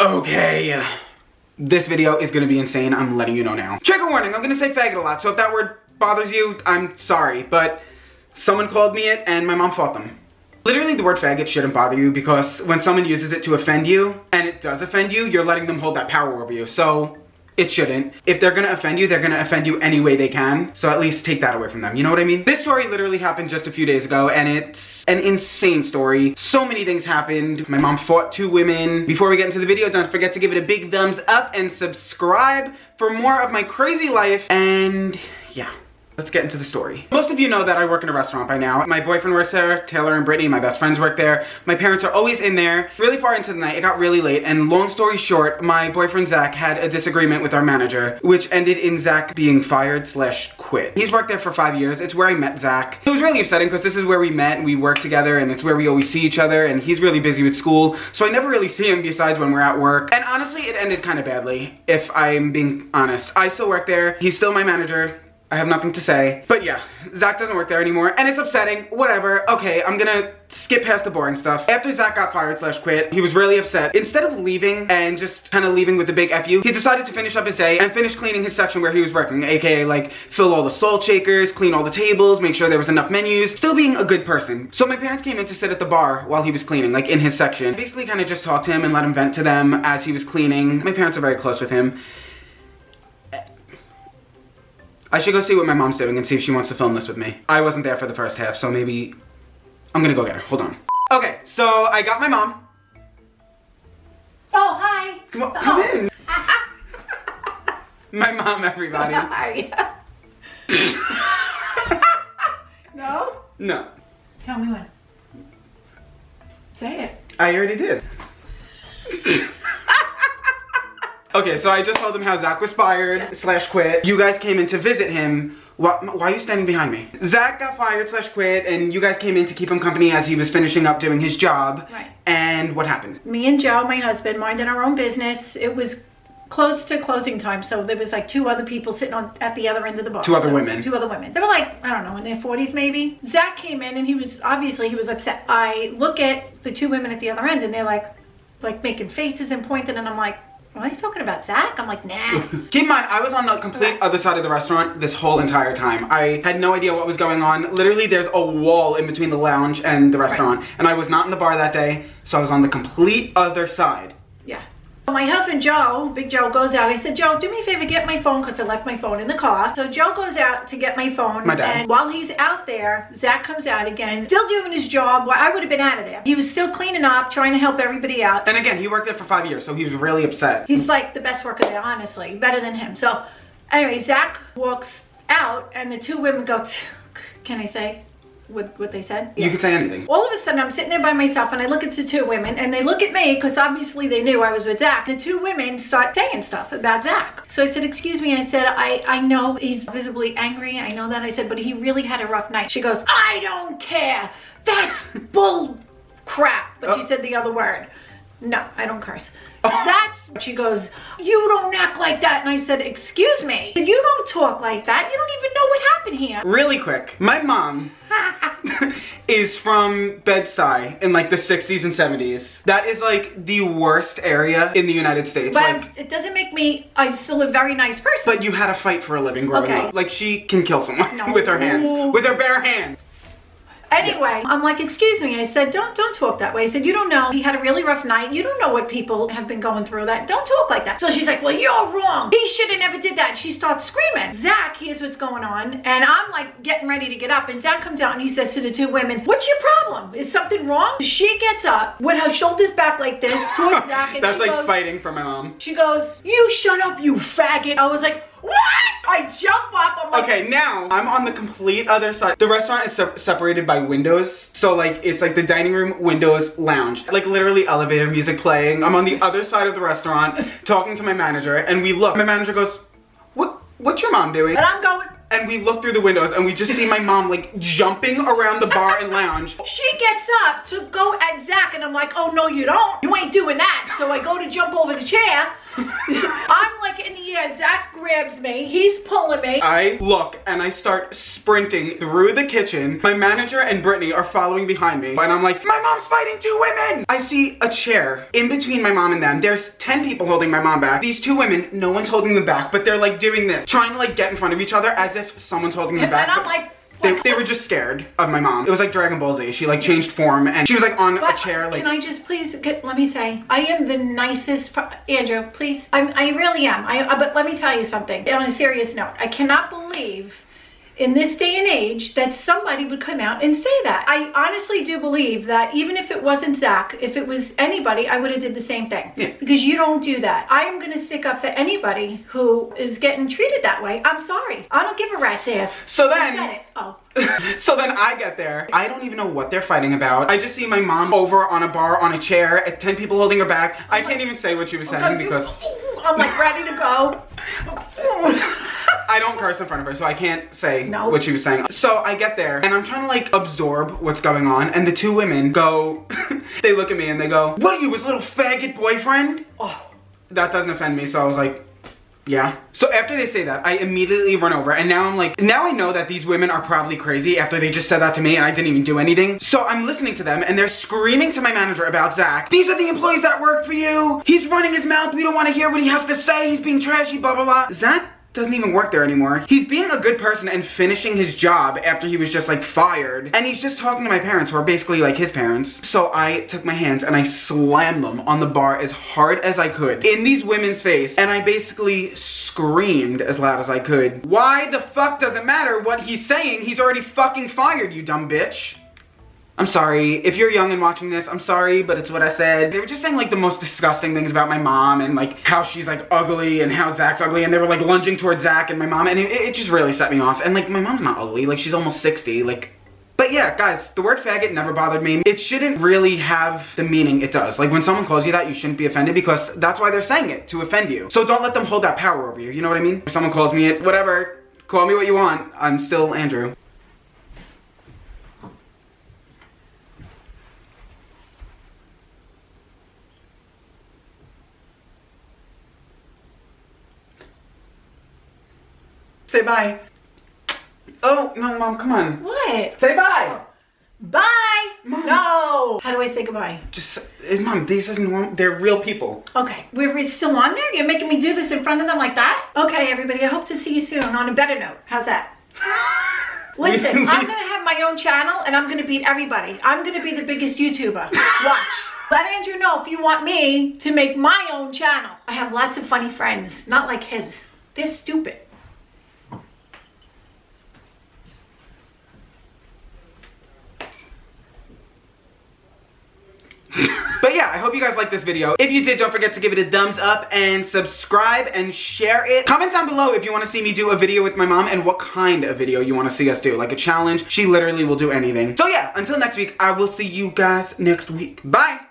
Okay, this video is gonna be insane, I'm letting you know now. Trigger warning, I'm gonna say faggot a lot, so if that word bothers you, I'm sorry, but someone called me it and my mom fought them. Literally, the word faggot shouldn't bother you because when someone uses it to offend you, and it does offend you, you're letting them hold that power over you, so it shouldn't. If they're gonna offend you, they're gonna offend you any way they can, so at least take that away from them, you know what I mean? This story literally happened just a few days ago, and it's an insane story. So many things happened. My mom fought 2 women. Before we get into the video, don't forget to give it a big thumbs up and subscribe for more of my crazy life, and yeah. Let's get into the story. Most of you know that I work in a restaurant by now. My boyfriend works there, Taylor and Brittany, my best friends work there. My parents are always in there. Really far into the night, it got really late, and long story short, my boyfriend Zach had a disagreement with our manager, which ended in Zach being fired/quit. He's worked there for 5 years. It's where I met Zach. It was really upsetting because this is where we met and we work together, and it's where we always see each other, and he's really busy with school, so I never really see him besides when we're at work. And honestly, it ended kind of badly, if I'm being honest. I still work there. He's still my manager. I have nothing to say. But yeah, Zach doesn't work there anymore, and it's upsetting. Whatever. Okay, I'm gonna skip past the boring stuff. After Zach got fired/quit, he was really upset. Instead of leaving and just kind of leaving with a big F you, he decided to finish up his day and finish cleaning his section where he was working, aka like fill all the salt shakers, clean all the tables, make sure there was enough menus, still being a good person. So my parents came in to sit at the bar while he was cleaning, like in his section. Basically kind of just talked to him and let him vent to them as he was cleaning. My parents are very close with him. I should go see what my mom's doing and see if she wants to film this with me. I wasn't there for the first half, so maybe I'm gonna go get her. Hold on. Okay, so I got my mom. Oh, hi. Come on, come in. My mom, everybody. Hi. No? No. Tell me when. Say it. I already did. Okay, so I just told him how Zach was fired/quit. You guys came in to visit him. Why are you standing behind me? Zach got fired/quit, and you guys came in to keep him company as he was finishing up doing his job. Right. And what happened? Me and Joe, my husband, minding our own business. It was close to closing time, so there was like 2 other people sitting at the other end of the bar. 2 other women. 2 other women. They were like, I don't know, in their 40s maybe. Zach came in and he was upset. I look at the 2 women at the other end and they're like making faces and pointing, and I'm like, what are you talking about, Zach? I'm like, nah. Keep in mind, I was on the complete other side of the restaurant this whole entire time. I had no idea what was going on. Literally, there's a wall in between the lounge and the restaurant. Right. And I was not in the bar that day, so I was on the complete other side. Yeah. My husband, Joe, Big Joe, goes out. I said, Joe, do me a favor, get my phone, because I left my phone in the car. So Joe goes out to get my phone. My dad. And while he's out there, Zach comes out again, still doing his job. Well, I would have been out of there. He was still cleaning up, trying to help everybody out. And again, he worked there for 5 years, so he was really upset. He's like the best worker there, honestly. Better than him. So anyway, Zach walks out, and the 2 women go, can I say what they said? Yeah. You could say anything. All of a sudden, I'm sitting there by myself, and I look at the 2 women, and they look at me, because obviously they knew I was with Zach. The 2 women start saying stuff about Zach. So I said, excuse me. I said, I know he's visibly angry. I know that. I said, but he really had a rough night. She goes, I don't care. That's bull crap. But she said the other word. No, I don't curse. She goes, you don't act like that. And I said, excuse me. You don't talk like that. You don't even know what happened here. Really quick, my mom is from Bedside in like the 60s and 70s. That is like the worst area in the United States. But like, it doesn't make me, I'm still a very nice person. But you had a fight for a living growing up. Like, she can kill someone with her hands. With her bare hands. Anyway, I'm like, excuse me. I said, don't talk that way. I said, you don't know. He had a really rough night. You don't know what people have been going through. That don't talk like that. So she's like, well, you're wrong. He should have never did that. She starts screaming. Zach hears what's going on, and I'm like getting ready to get up, and Zach comes out and he says to the 2 women, what's your problem? Is something wrong? She gets up with her shoulders back like this towards Zach, and that's she like goes, fighting for my mom. She goes, you shut up, you faggot. I was like, what? I jump up. I'm like, okay, now I'm on the complete other side. The restaurant is separated by windows. So like, it's like the dining room, windows, lounge. Like literally elevator music playing. I'm on the other side of the restaurant talking to my manager, and we look. My manager goes, what's your mom doing? And I'm going, and we look through the windows and we just see my mom like jumping around the bar and lounge. She gets up to go at Zach and I'm like, oh no you don't. You ain't doing that. So I go to jump over the chair. I'm like in the air. Zach grabs me. He's pulling me. I look and I start sprinting through the kitchen. My manager and Brittany are following behind me. And I'm like, my mom's fighting 2 women. I see a chair in between my mom and them. There's 10 people holding my mom back. These 2 women, no one's holding them back, but they're like doing this, trying to like get in front of each other as if someone's holding them back. And I'm like, they were just scared of my mom. It was like Dragon Ball Z. She like changed form and she was like on a chair. Like, can I just please, let me say, I am the nicest, Andrew, please. I really am. But let me tell you something. On a serious note, I cannot believe in this day and age that somebody would come out and say that. I honestly do believe that even if it wasn't Zach, if it was anybody, I would have did the same thing. Yeah. Because you don't do that. I am gonna stick up for anybody who is getting treated that way. I'm sorry. I don't give a rat's ass. So then, I said it. Oh. So then I get there. I don't even know what they're fighting about. I just see my mom over on a bar on a chair, 10 people holding her back. I can't even say what she was saying because I'm like ready to go. I don't curse in front of her, so I can't say what she was saying. So I get there, and I'm trying to like absorb what's going on, and the 2 women go, they look at me and they go, what are you, his little faggot boyfriend? Oh, that doesn't offend me, so I was like, yeah. So after they say that, I immediately run over, and now I'm like, now I know that these women are probably crazy after they just said that to me and I didn't even do anything. So I'm listening to them, and they're screaming to my manager about Zach. These are the employees that work for you. He's running his mouth. We don't want to hear what he has to say. He's being trashy, blah, blah, blah. Zach doesn't even work there anymore. He's being a good person and finishing his job after he was just like fired. And he's just talking to my parents, who are basically like his parents. So I took my hands and I slammed them on the bar as hard as I could in these women's face. And I basically screamed as loud as I could. Why the fuck does it matter what he's saying? He's already fucking fired, you dumb bitch. I'm sorry, if you're young and watching this, I'm sorry, but it's what I said. They were just saying like the most disgusting things about my mom and like how she's like ugly and how Zach's ugly, and they were like lunging towards Zach and my mom, and it just really set me off. And like my mom's not ugly, like she's almost 60, like. But yeah, guys, the word faggot never bothered me. It shouldn't really have the meaning it does. Like when someone calls you that, you shouldn't be offended because that's why they're saying it, to offend you. So don't let them hold that power over you, you know what I mean? If someone calls me it, whatever, call me what you want, I'm still Andrew. Say bye. Oh, no, Mom, come on. What? Say bye. Bye. Mom. No. How do I say goodbye? Just, Mom, these are normal, they're real people. Okay, we're still on there? You're making me do this in front of them like that? Okay, everybody, I hope to see you soon on a better note. How's that? Listen, I'm gonna have my own channel and I'm gonna beat everybody. I'm gonna be the biggest YouTuber. Watch. Let Andrew know if you want me to make my own channel. I have lots of funny friends, not like his. They're stupid. But yeah, I hope you guys liked this video. If you did, don't forget to give it a thumbs up and subscribe and share it. Comment down below if you want to see me do a video with my mom and what kind of video you want to see us do. Like a challenge. She literally will do anything. So yeah, until next week, I will see you guys next week. Bye!